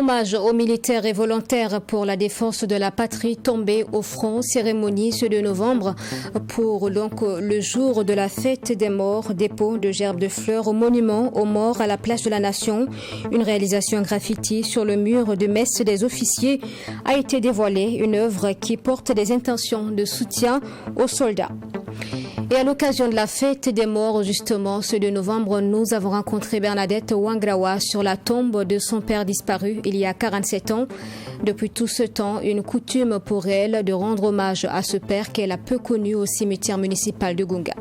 Hommage aux militaires et volontaires pour la défense de la patrie tombés au front, cérémonie ce 2 novembre pour donc le jour de la fête des morts, dépôt de gerbes de fleurs au monument aux morts à la place de la Nation. Une réalisation graffiti sur le mur de messe des officiers a été dévoilée, une œuvre qui porte des intentions de soutien aux soldats. Et à l'occasion de la fête des morts, justement, ce 2 novembre, nous avons rencontré Bernadette Wangrawa sur la tombe de son père disparu il y a 47 ans. Depuis tout ce temps, une coutume pour elle de rendre hommage à ce père qu'elle a peu connu au cimetière municipal de Gunga.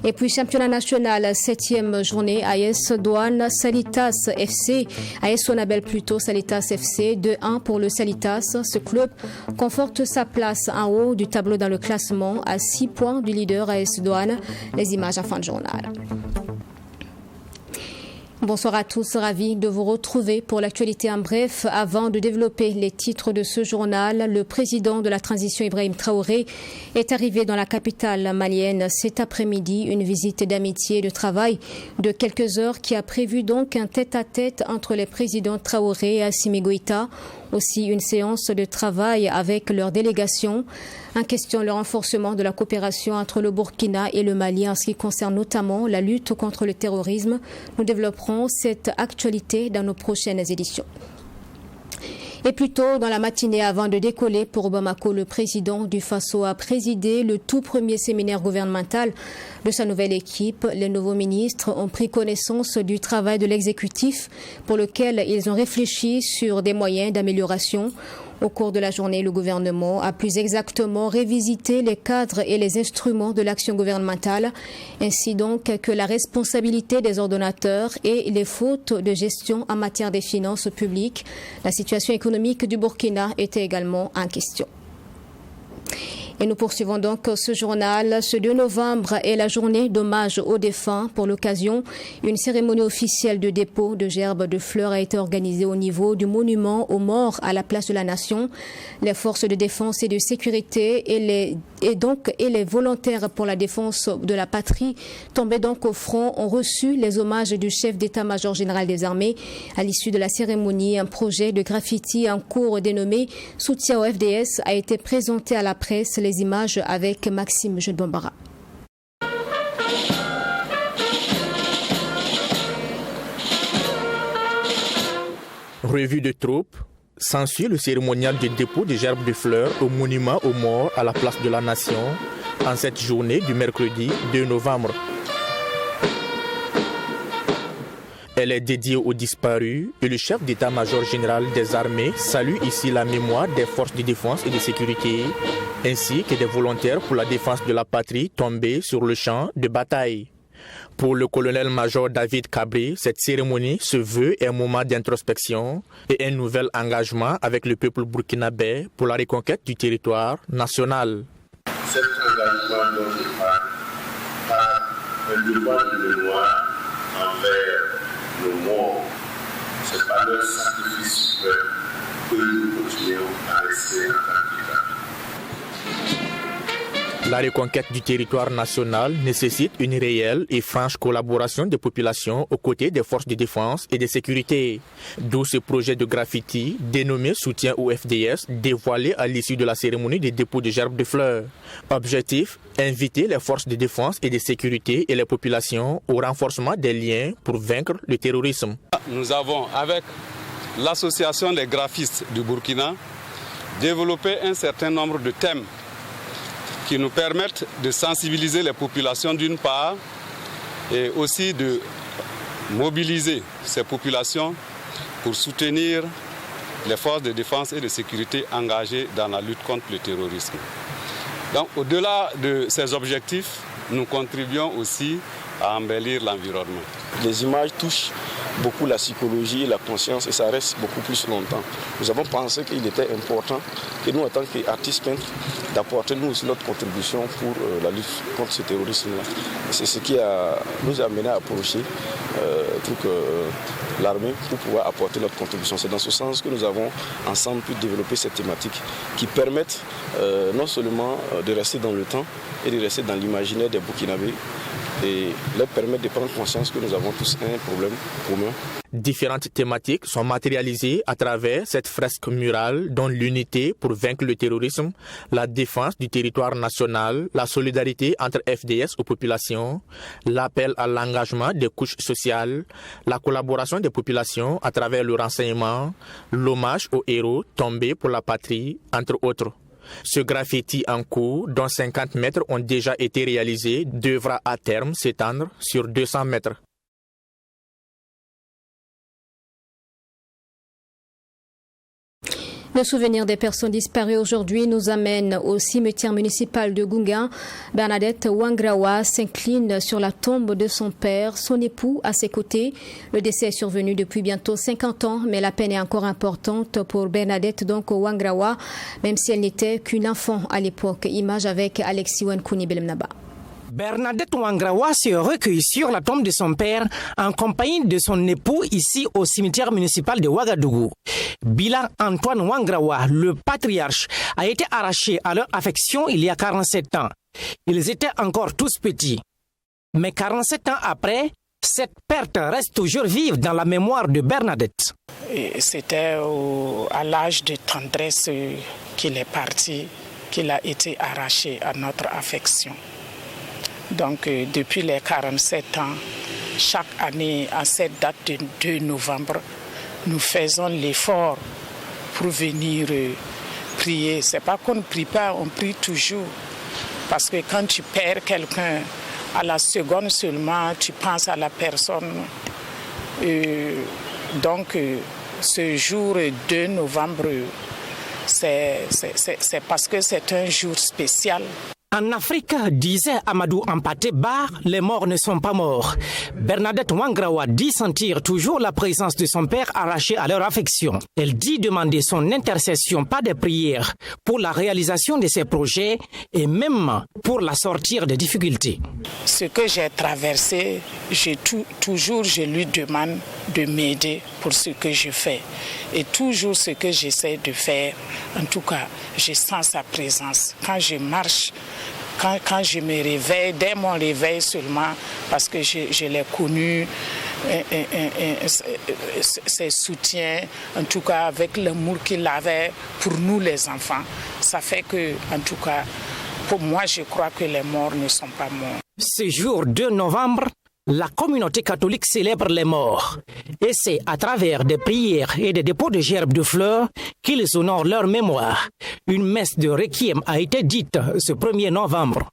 Et puis championnat national, 7e journée, AS Douane Salitas FC, AS Sonabel plutôt, Salitas FC, 2-1 pour le Salitas. Ce club conforte sa place en haut du tableau dans le classement à 6 points du leader AS Douane. Les images en fin de journal. Bonsoir à tous, ravi de vous retrouver pour l'actualité en bref. Avant de développer les titres de ce journal, le président de la transition Ibrahim Traoré est arrivé dans la capitale malienne cet après-midi. Une visite d'amitié et de travail de quelques heures qui a prévu donc un tête-à-tête entre les présidents Traoré et Assimi Goïta. Aussi une séance de travail avec leur délégation. En question le renforcement de la coopération entre le Burkina et le Mali en ce qui concerne notamment la lutte contre le terrorisme. Nous développerons cette actualité dans nos prochaines éditions. Et plus tôt dans la matinée avant de décoller pour Bamako, le président du Faso a présidé le tout premier séminaire gouvernemental de sa nouvelle équipe. Les nouveaux ministres ont pris connaissance du travail de l'exécutif pour lequel ils ont réfléchi sur des moyens d'amélioration. Au cours de la journée, le gouvernement a plus exactement révisité les cadres et les instruments de l'action gouvernementale, ainsi donc que la responsabilité des ordonnateurs et les fautes de gestion en matière des finances publiques. La situation économique du Burkina était également en question. Et nous poursuivons donc ce journal. Ce 2 novembre est la journée d'hommage aux défunts. Pour l'occasion, une cérémonie officielle de dépôt de gerbes de fleurs a été organisée au niveau du monument aux morts à la place de la Nation. Les forces de défense et de sécurité et les volontaires pour la défense de la patrie tombés donc au front ont reçu les hommages du chef d'état-major général des armées. À l'issue de la cérémonie, un projet de graffiti en cours dénommé Soutien au FDS a été présenté à la presse. Les images avec Maxime Jeune-Bombara. Revue de troupes, s'ensuit le cérémonial de dépôt de gerbes de fleurs au monument aux morts à la place de la Nation en cette journée du mercredi 2 novembre. Elle est dédiée aux disparus et le chef d'état-major général des armées salue ici la mémoire des forces de défense et de sécurité ainsi que des volontaires pour la défense de la patrie tombés sur le champ de bataille. Pour le colonel-major David Cabré, cette cérémonie se veut un moment d'introspection et un nouvel engagement avec le peuple burkinabé pour la reconquête du territoire national. Cet engagement dont je parle par un devoir de mémoire envers nos morts, c'est par leur sacrifice suprême que nous continuons à rester en activité. La reconquête du territoire national nécessite une réelle et franche collaboration des populations aux côtés des forces de défense et de sécurité. D'où ce projet de graffiti dénommé Soutien au FDS dévoilé à l'issue de la cérémonie de dépôt de gerbes de fleurs. Objectif, inviter les forces de défense et de sécurité et les populations au renforcement des liens pour vaincre le terrorisme. Nous avons, avec l'association des graphistes du Burkina, développé un certain nombre de thèmes qui nous permettent de sensibiliser les populations d'une part et aussi de mobiliser ces populations pour soutenir les forces de défense et de sécurité engagées dans la lutte contre le terrorisme. Donc, au-delà de ces objectifs, nous contribuons aussi à embellir l'environnement. Les images touchent beaucoup la psychologie et la conscience et ça reste beaucoup plus longtemps. Nous avons pensé qu'il était important que nous, en tant qu'artistes peintres, d'apporter nous aussi notre contribution pour la lutte contre ce terrorisme-là. C'est ce qui nous a amené à approcher l'armée pour pouvoir apporter notre contribution. C'est dans ce sens que nous avons ensemble pu développer cette thématique qui permettent non seulement de rester dans le temps et de rester dans l'imaginaire des Burkinabés et leur permettre de prendre conscience que nous avons tous un problème commun. Différentes thématiques sont matérialisées à travers cette fresque murale dont l'unité pour vaincre le terrorisme, la défense du territoire national, la solidarité entre FDS aux populations, l'appel à l'engagement des couches sociales, la collaboration des populations à travers le renseignement, l'hommage aux héros tombés pour la patrie, entre autres. Ce graffiti en cours, dont 50 mètres ont déjà été réalisés, devra à terme s'étendre sur 200 mètres. Le souvenir des personnes disparues aujourd'hui nous amène au cimetière municipal de Gunga. Bernadette Wangrawa s'incline sur la tombe de son père, son époux à ses côtés. Le décès est survenu depuis bientôt 50 ans, mais la peine est encore importante pour Bernadette Wangrawa, même si elle n'était qu'une enfant à l'époque. Image avec Alexis Wankouni Belemnaba. Bernadette Wangrawa se recueille sur la tombe de son père en compagnie de son époux ici au cimetière municipal de Ouagadougou. Bila Antoine Wangrawa, le patriarche, a été arraché à leur affection il y a 47 ans. Ils étaient encore tous petits. Mais 47 ans après, cette perte reste toujours vive dans la mémoire de Bernadette. C'était à l'âge de tendresse qu'il est parti, qu'il a été arraché à notre affection. Donc depuis les 47 ans, chaque année à cette date de 2 novembre, nous faisons l'effort pour venir prier. C'est pas qu'on ne prie pas, on prie toujours. Parce que quand tu perds quelqu'un, à la seconde seulement, tu penses à la personne. Donc ce jour 2 novembre, c'est parce que c'est un jour spécial. En Afrique, disait Amadou Hampâté Bâ, les morts ne sont pas morts. Bernadette Wangrawa dit sentir toujours la présence de son père arraché à leur affection. Elle dit demander son intercession, pas de prière, pour la réalisation de ses projets et même pour la sortir des difficultés. Ce que j'ai traversé, toujours je lui demande de m'aider pour ce que je fais. Et toujours ce que j'essaie de faire, en tout cas, je sens sa présence. Quand je marche, quand je me réveille, dès mon réveil seulement, parce que je l'ai connu, ses soutiens, en tout cas avec l'amour qu'il avait pour nous les enfants, ça fait que, en tout cas, pour moi, je crois que les morts ne sont pas morts. Ce jour 2 novembre, la communauté catholique célèbre les morts. Et c'est à travers des prières et des dépôts de gerbes de fleurs qu'ils honorent leur mémoire. Une messe de requiem a été dite ce 1er novembre.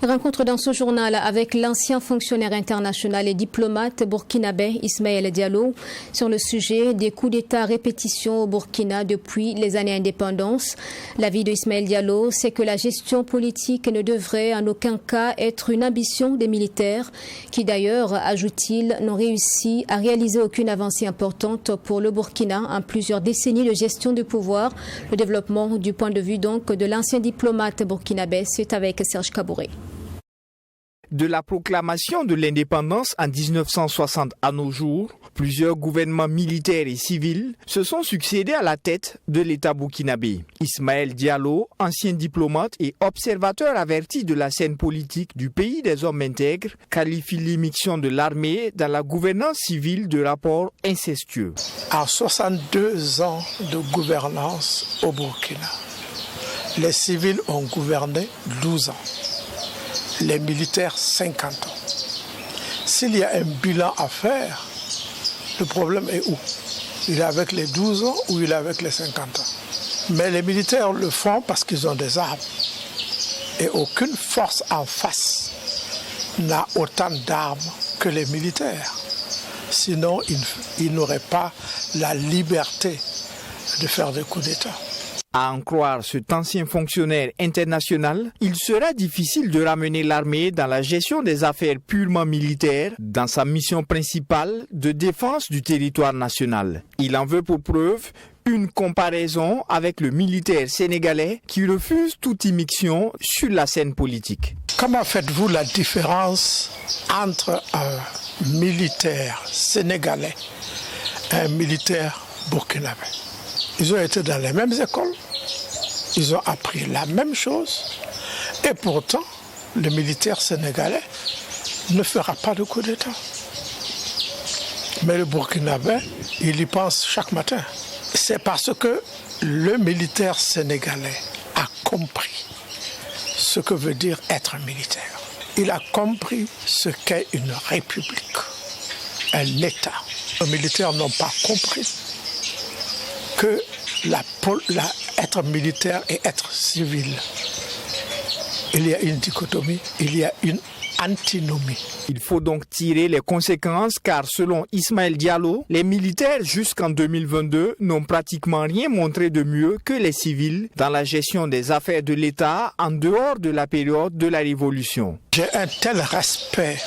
Rencontre dans ce journal avec l'ancien fonctionnaire international et diplomate burkinabé Ismaël Diallo sur le sujet des coups d'État à répétition au Burkina depuis les années d'indépendance. L'avis de Ismaël Diallo, c'est que la gestion politique ne devrait en aucun cas être une ambition des militaires qui d'ailleurs, ajoute-t-il, n'ont réussi à réaliser aucune avancée importante pour le Burkina en plusieurs décennies de gestion du pouvoir. Le développement du point de vue donc de l'ancien diplomate burkinabé, c'est avec Serge Kabouré. De la proclamation de l'indépendance en 1960 à nos jours, plusieurs gouvernements militaires et civils se sont succédés à la tête de l'État burkinabé. Ismaël Diallo, ancien diplomate et observateur averti de la scène politique du pays des hommes intègres, qualifie l'immixtion de l'armée dans la gouvernance civile de rapport incestueux. À 62 ans de gouvernance au Burkina, les civils ont gouverné 12 ans. Les militaires 50 ans. S'il y a un bilan à faire, le problème est où? Il est avec les 12 ans ou il est avec les 50 ans? Mais les militaires le font parce qu'ils ont des armes. Et aucune force en face n'a autant d'armes que les militaires. Sinon, ils n'auraient pas la liberté de faire des coups d'État. À en croire cet ancien fonctionnaire international, il sera difficile de ramener l'armée dans la gestion des affaires purement militaires dans sa mission principale de défense du territoire national. Il en veut pour preuve Une comparaison avec le militaire sénégalais qui refuse toute immixtion sur la scène politique. Comment faites-vous la différence entre un militaire sénégalais et un militaire burkinabé? Ils ont été dans les mêmes écoles, ils ont appris la même chose, et pourtant, le militaire sénégalais ne fera pas de coup d'État. Mais le burkinabé, il y pense chaque matin. C'est parce que le militaire sénégalais a compris ce que veut dire être un militaire. Il a compris ce qu'est une république, un État. Les militaires n'ont pas compris que être militaire et être civil, il y a une dichotomie, il y a une antinomie. Il faut donc tirer les conséquences car selon Ismaël Diallo, les militaires jusqu'en 2022 n'ont pratiquement rien montré de mieux que les civils dans la gestion des affaires de l'État en dehors de la période de la Révolution. J'ai un tel respect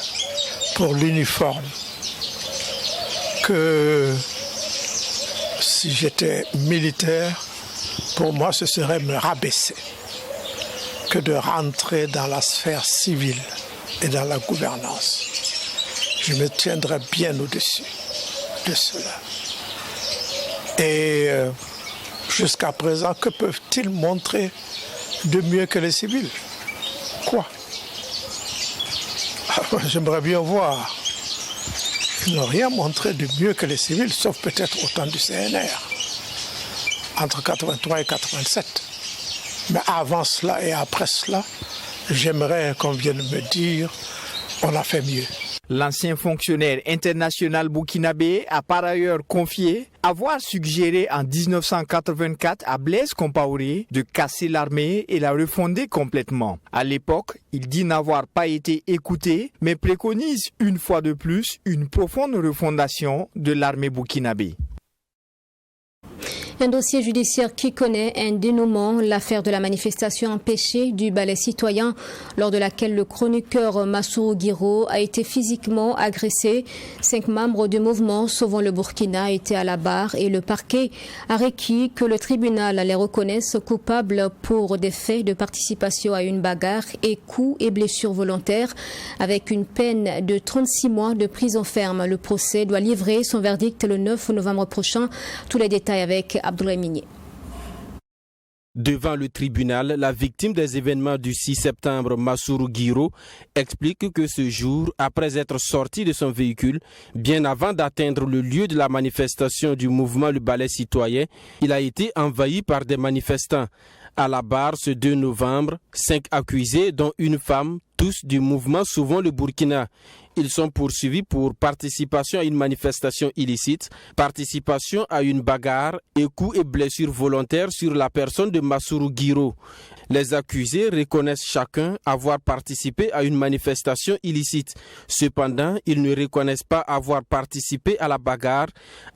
pour l'uniforme que si j'étais militaire, pour moi ce serait me rabaisser que de rentrer dans la sphère civile et dans la gouvernance. Je me tiendrai bien au-dessus de cela. Et jusqu'à présent, que peuvent-ils montrer de mieux que les civils? Quoi? J'aimerais bien voir. Ils n'ont rien montré de mieux que les civils, sauf peut-être au temps du CNR, entre 83 et 87. Mais avant cela et après cela, j'aimerais qu'on vienne me dire on a fait mieux. L'ancien fonctionnaire international burkinabé a par ailleurs confié avoir suggéré en 1984 à Blaise Compaoré de casser l'armée et la refonder complètement. À l'époque, il dit n'avoir pas été écouté, mais préconise une fois de plus une profonde refondation de l'armée burkinabé. Un dossier judiciaire qui connaît un dénouement, l'affaire de la manifestation empêchée du ballet citoyen lors de laquelle le chroniqueur Massourou Guiro a été physiquement agressé. 5 membres du mouvement Sauvons le Burkina étaient à la barre et le parquet a requis que le tribunal les reconnaisse coupables pour des faits de participation à une bagarre et coups et blessures volontaires avec une peine de 36 mois de prison ferme. Le procès doit livrer son verdict le 9 novembre prochain. Tous les détails avec Abdoulaye Migné. Devant le tribunal, la victime des événements du 6 septembre, Massourou Guiro, explique que ce jour, après être sorti de son véhicule, bien avant d'atteindre le lieu de la manifestation du mouvement Le Ballet Citoyen, il a été envahi par des manifestants. À la barre ce 2 novembre, 5 accusés, dont une femme, tous du mouvement Sauvons le Burkina. Ils sont poursuivis pour participation à une manifestation illicite, participation à une bagarre et coups et blessures volontaires sur la personne de Massourou Guiro. Les accusés reconnaissent chacun avoir participé à une manifestation illicite. Cependant, ils ne reconnaissent pas avoir participé à la bagarre,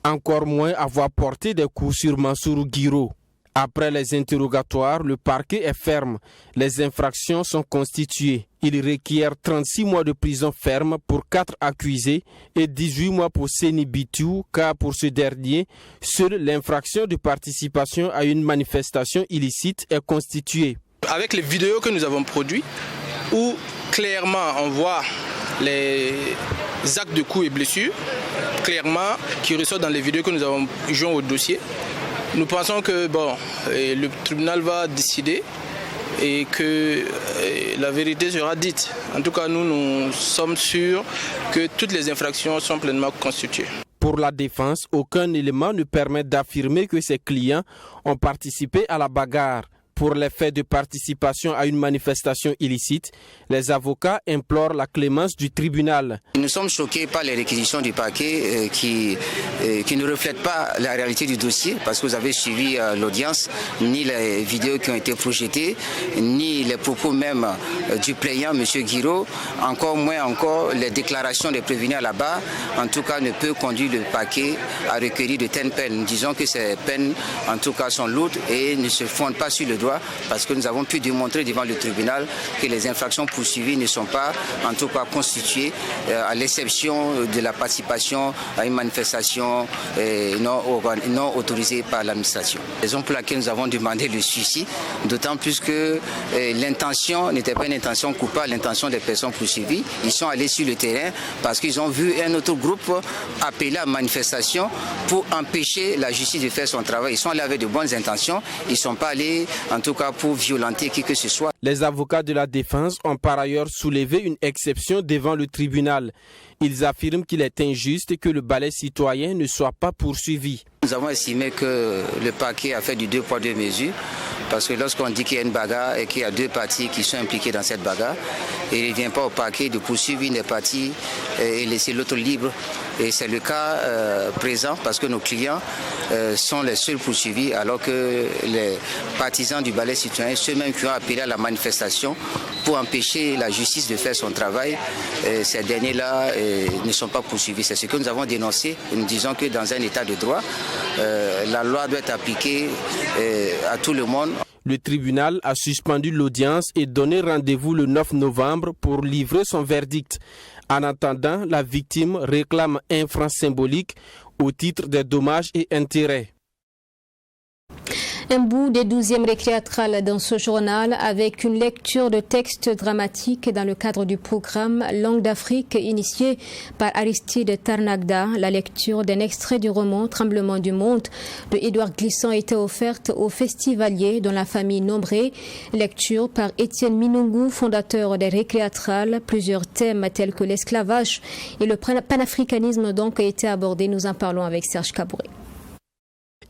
encore moins avoir porté des coups sur Massourou Guiro. Après les interrogatoires, le parquet est ferme. Les infractions sont constituées. Il requiert 36 mois de prison ferme pour 4 accusés et 18 mois pour Seni Bitou, car pour ce dernier, seule l'infraction de participation à une manifestation illicite est constituée. Avec les vidéos que nous avons produites, où clairement on voit les actes de coups et blessures, clairement qui ressortent dans les vidéos que nous avons joints au dossier, nous pensons que le tribunal va décider et que la vérité sera dite. En tout cas, nous sommes sûrs que toutes les infractions sont pleinement constituées. Pour la défense, aucun élément ne permet d'affirmer que ses clients ont participé à la bagarre. Pour les faits de participation à une manifestation illicite, les avocats implorent la clémence du tribunal. Nous sommes choqués par les réquisitions du parquet qui ne reflètent pas la réalité du dossier, parce que vous avez suivi l'audience, ni les vidéos qui ont été projetées, ni les propos même du plaignant, M. Guiro, encore moins encore les déclarations des prévenus à la barre, en tout cas ne peut conduire le parquet à requérir de telles peines. Nous disons que ces peines, en tout cas, sont lourdes et ne se fondent pas sur le droit droit parce que nous avons pu démontrer devant le tribunal que les infractions poursuivies ne sont pas en tout cas constituées à l'exception de la participation à une manifestation non autorisée par l'administration. Raison pour laquelle nous avons demandé le sursis, d'autant plus que l'intention n'était pas une intention coupable, l'intention des personnes poursuivies. Ils sont allés sur le terrain parce qu'ils ont vu un autre groupe appeler à manifestation pour empêcher la justice de faire son travail. Ils sont allés avec de bonnes intentions, ils ne sont pas allés en tout cas pour violenter qui que ce soit. Les avocats de la défense ont par ailleurs soulevé une exception devant le tribunal. Ils affirment qu'il est injuste que le balai citoyen ne soit pas poursuivi. Nous avons estimé que le parquet a fait du 2 poids 2 mesures parce que lorsqu'on dit qu'il y a une bagarre et qu'il y a 2 parties qui sont impliquées dans cette bagarre, il ne vient pas au parquet de poursuivre une des parties et laisser l'autre libre. Et c'est le cas présent parce que nos clients sont les seuls poursuivis alors que les partisans du balai citoyen, ceux-mêmes qui ont appelé à la manifestation pour empêcher la justice de faire son travail, ces derniers-là ne sont pas poursuivis. C'est ce que nous avons dénoncé. Nous disons que dans un état de droit, la loi doit être appliquée à tout le monde. Le tribunal a suspendu l'audience et donné rendez-vous le 9 novembre pour livrer son verdict. En attendant, la victime réclame un franc symbolique au titre des dommages et intérêts. Un bout des 12e récréatral dans ce journal avec une lecture de textes dramatiques dans le cadre du programme Langue d'Afrique initié par Aristide Tarnagda. La lecture d'un extrait du roman Tremblement du monde de Édouard Glissant était offerte aux festivaliers dans la famille Nombré. Lecture par Étienne Minungu, fondateur des récréatrales. Plusieurs thèmes tels que l'esclavage et le panafricanisme donc a été abordé. Nous en parlons avec Serge Kabouré.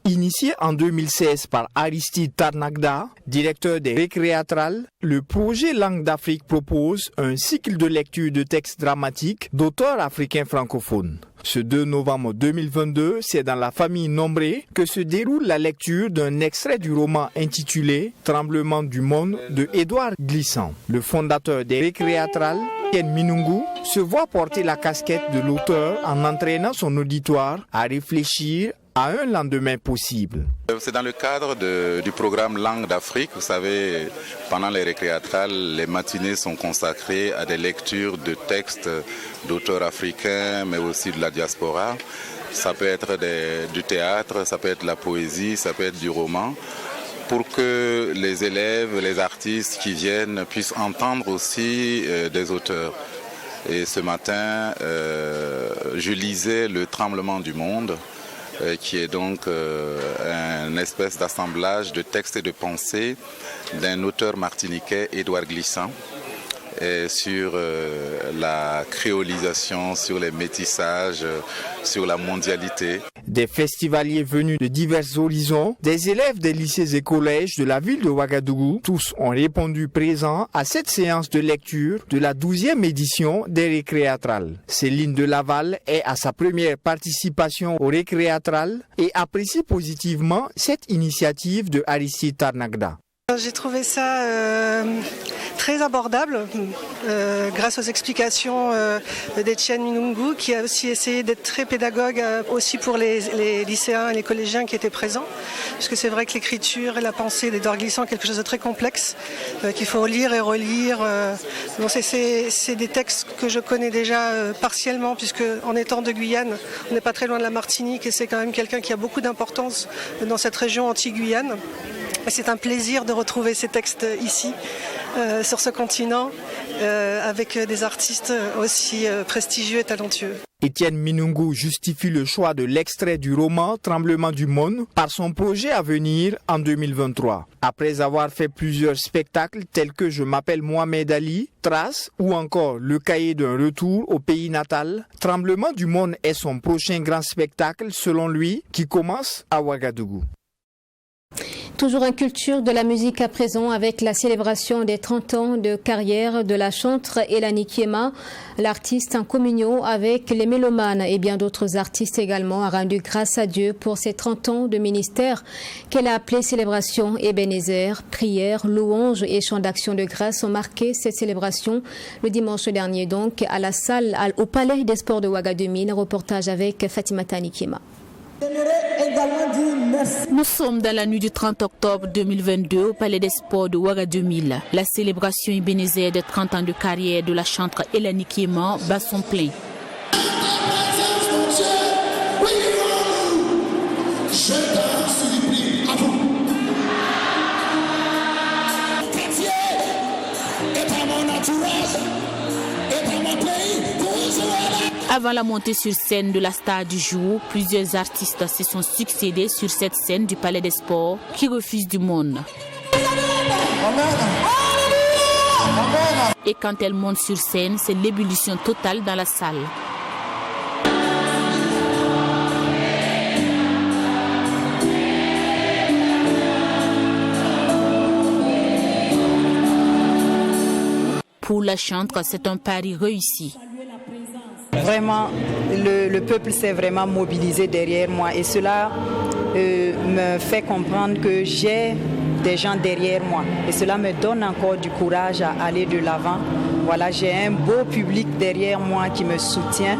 Initié en 2016 par Aristide Tarnagda, directeur des récréatrales, le projet Langue d'Afrique propose un cycle de lecture de textes dramatiques d'auteurs africains francophones. Ce 2 novembre 2022, c'est dans la famille Nombré que se déroule la lecture d'un extrait du roman intitulé Tremblement du monde de Édouard Glissant. Le fondateur des récréatrales, Ken Minungu, se voit porter la casquette de l'auteur en entraînant son auditoire à réfléchir à un lendemain possible. C'est dans le cadre du programme Langue d'Afrique. Vous savez, pendant les récréatrales, les matinées sont consacrées à des lectures de textes d'auteurs africains, mais aussi de la diaspora. Ça peut être du théâtre, ça peut être de la poésie, ça peut être du roman, pour que les élèves, les artistes qui viennent puissent entendre aussi des auteurs. Et ce matin, je lisais Le Tremblement du monde, qui est donc une espèce d'assemblage de textes et de pensées d'un auteur martiniquais, Édouard Glissant, sur la créolisation, sur les métissages, sur la mondialité. Des festivaliers venus de divers horizons, des élèves des lycées et collèges de la ville de Ouagadougou, tous ont répondu présents à cette séance de lecture de la 12e édition des récréatrales. Céline de Laval est à sa première participation aux récréatrales et apprécie positivement cette initiative de Aristide Tarnagda. J'ai trouvé ça très abordable grâce aux explications d'Étienne Minungu qui a aussi essayé d'être très pédagogue aussi pour les lycéens et les collégiens qui étaient présents, parce que c'est vrai que l'écriture et la pensée d'Édouard Glissant est quelque chose de très complexe qu'il faut lire et relire. Bon, c'est des textes que je connais déjà partiellement, puisque en étant de Guyane, on n'est pas très loin de la Martinique et c'est quand même quelqu'un qui a beaucoup d'importance dans cette région anti-Guyane. C'est un plaisir de retrouver ces textes ici, sur ce continent, avec des artistes aussi prestigieux et talentueux. Étienne Minungu justifie le choix de l'extrait du roman Tremblement du monde par son projet à venir en 2023. Après avoir fait plusieurs spectacles tels que Je m'appelle Mohamed Ali, Trace ou encore Le cahier d'un retour au pays natal, Tremblement du monde est son prochain grand spectacle selon lui qui commence à Ouagadougou. Toujours en culture de la musique à présent avec la célébration des 30 ans de carrière de la chanteuse Elani Kiema. L'artiste en communion avec les mélomanes et bien d'autres artistes également a rendu grâce à Dieu pour ses 30 ans de ministère qu'elle a appelé célébration Ebenezer. Prières, louanges et chants d'action de grâce ont marqué cette célébration le dimanche dernier donc à la salle au Palais des Sports de Ouagadougou. Reportage avec Fatima Tani Kiema. J'aimerais également dire Nous sommes dans la nuit du 30 octobre 2022 au Palais des Sports de Ouaga 2000. La célébration Ebenezer de 30 ans de carrière de la chantre Elani Kéman bat son plein. Avant la montée sur scène de la star du jour, plusieurs artistes se sont succédés sur cette scène du Palais des Sports qui refuse du monde. Et quand elle monte sur scène, c'est l'ébullition totale dans la salle. Pour la chantre, c'est un pari réussi. Vraiment, le peuple s'est vraiment mobilisé derrière moi et cela me fait comprendre que j'ai des gens derrière moi et cela me donne encore du courage à aller de l'avant. Voilà, j'ai un beau public derrière moi qui me soutient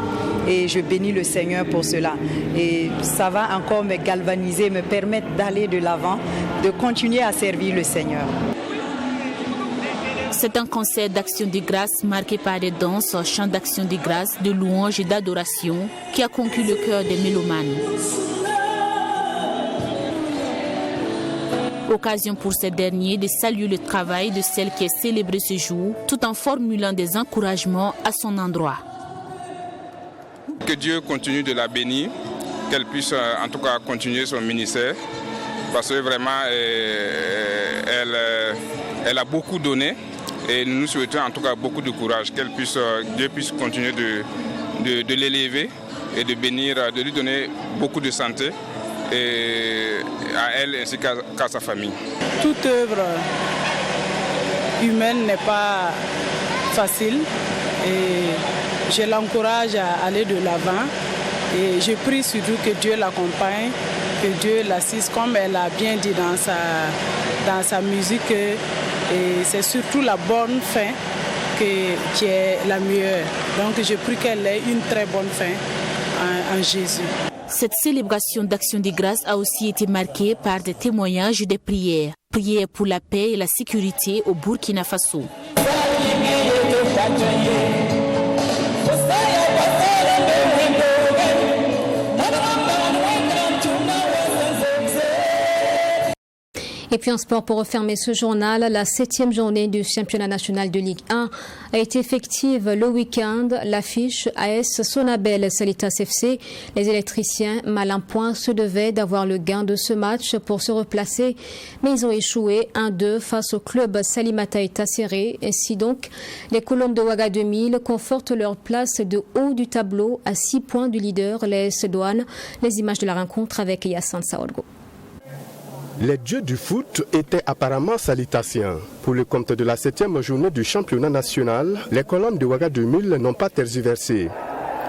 et je bénis le Seigneur pour cela. Et ça va encore me galvaniser, me permettre d'aller de l'avant, de continuer à servir le Seigneur. C'est un concert d'action de grâce marqué par des danses, chants d'action de grâce, de louanges et d'adoration qui a conquis le cœur des mélomanes. Occasion pour ces derniers de saluer le travail de celle qui est célébrée ce jour, tout en formulant des encouragements à son endroit. Que Dieu continue de la bénir, qu'elle puisse en tout cas continuer son ministère, parce que vraiment elle a beaucoup donné. Et nous nous souhaitons en tout cas beaucoup de courage, Dieu puisse continuer de l'élever et de bénir, de lui donner beaucoup de santé et à elle ainsi qu'à sa famille. Toute œuvre humaine n'est pas facile et je l'encourage à aller de l'avant et je prie surtout que Dieu l'accompagne, que Dieu l'assiste comme elle a bien dit dans sa musique. Et c'est surtout la bonne fin qui est la meilleure. Donc je prie qu'elle ait une très bonne fin en Jésus. Cette célébration d'action de grâce a aussi été marquée par des témoignages et des prières. Prières pour la paix et la sécurité au Burkina Faso. Et puis en sport, pour refermer ce journal, la 7e journée du championnat national de Ligue 1 a été effective le week-end. L'affiche AS Sonabel Salitas FC. Les électriciens mal en point se devaient d'avoir le gain de ce match pour se replacer, mais ils ont échoué 1-2 face au club Salimata et Tasséré. Ainsi donc, les Colombes de Ouaga 2000 confortent leur place de haut du tableau à 6 points du leader, l'AS Douane. Les images de la rencontre avec Yassan Saorgo. Les dieux du foot étaient apparemment salutations. Pour le compte de la 7e journée du championnat national, les Colombes de Ouaga 2000 n'ont pas tergiversé.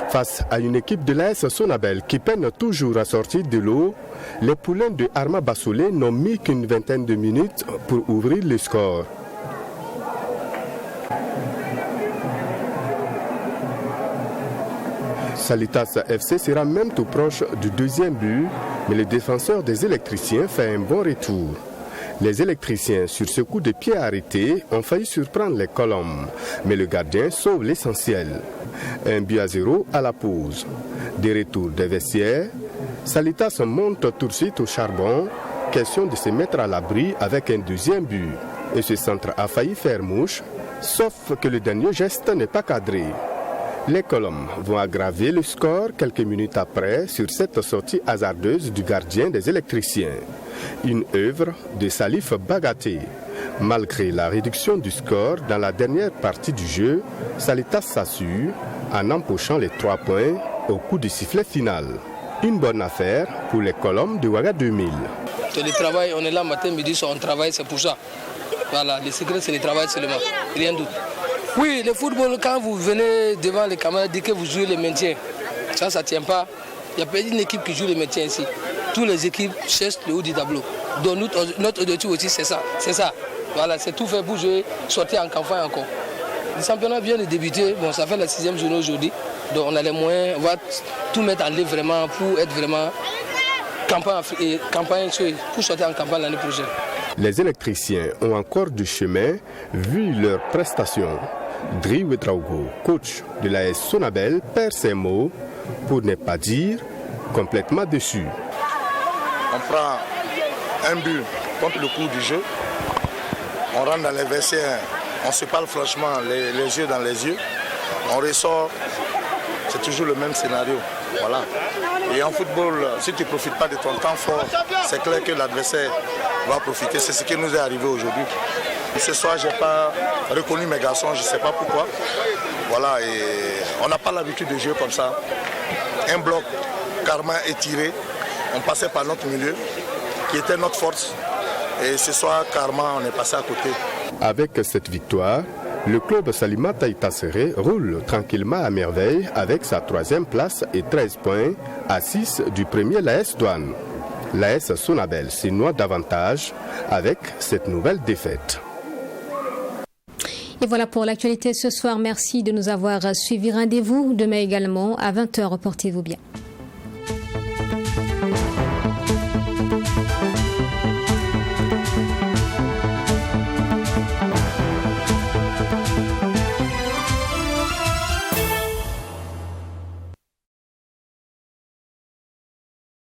Face à une équipe de l'AS Sonabel qui peine toujours à sortir de l'eau, les poulains de Arma Bassolé n'ont mis qu'une vingtaine de minutes pour ouvrir le score. Salitas FC sera même tout proche du deuxième but, mais le défenseur des électriciens fait un bon retour. Les électriciens, sur ce coup de pied arrêté, ont failli surprendre les Colombes, mais le gardien sauve l'essentiel. 1-0 à la pause. Des retours des vestiaires, Salitas monte tout de suite au charbon, question de se mettre à l'abri avec un deuxième but. Et ce centre a failli faire mouche, sauf que le dernier geste n'est pas cadré. Les Colombes vont aggraver le score quelques minutes après sur cette sortie hasardeuse du gardien des électriciens. Une œuvre de Salif Bagaté. Malgré la réduction du score dans la dernière partie du jeu, Salitas s'assure en empochant les 3 points au coup du sifflet final. Une bonne affaire pour les Colombes de Ouaga 2000. Le travail, on est là matin, midi, soir, on travaille, c'est pour ça. Voilà, le secret c'est le travail seulement, rien d'autre. Oui, le football, quand vous venez devant les caméras, dites que vous jouez le maintien. Ça ne tient pas. Il n'y a pas une équipe qui joue le maintien ici. Toutes les équipes cherchent le haut du tableau. Donc notre objectif aussi, c'est ça. C'est ça. Voilà, c'est tout fait pour jouer, sortir en campagne encore. Le championnat vient de débuter. Bon, ça fait la 6e journée aujourd'hui. Donc on a les moyens, on va tout mettre en œuvre vraiment pour être vraiment campagne pour sortir en campagne l'année prochaine. Les électriciens ont encore du chemin vu leurs prestations. Driwe Draugo, coach de l'AS Sonabel, perd ses mots pour ne pas dire complètement déçu. On prend un but contre le cours du jeu, on rentre dans les vestiaires, on se parle franchement les yeux dans les yeux, on ressort, c'est toujours le même scénario. Voilà. Et en football, si tu ne profites pas de ton temps fort, c'est clair que l'adversaire va profiter. C'est ce qui nous est arrivé aujourd'hui. Ce soir, je n'ai pas reconnu mes garçons, je ne sais pas pourquoi. Voilà, et on n'a pas l'habitude de jouer comme ça. Un bloc carrément étiré, on passait par notre milieu, qui était notre force. Et ce soir, carrément, on est passé à côté. Avec cette victoire, le club Salimata Itasseré roule tranquillement à merveille avec sa 3e place et 13 points à 6 du premier l'AS Douane. L'AS Sonabel s'y noie davantage avec cette nouvelle défaite. Et voilà pour l'actualité ce soir. Merci de nous avoir suivis. Rendez-vous demain également à 20h. Portez-vous bien.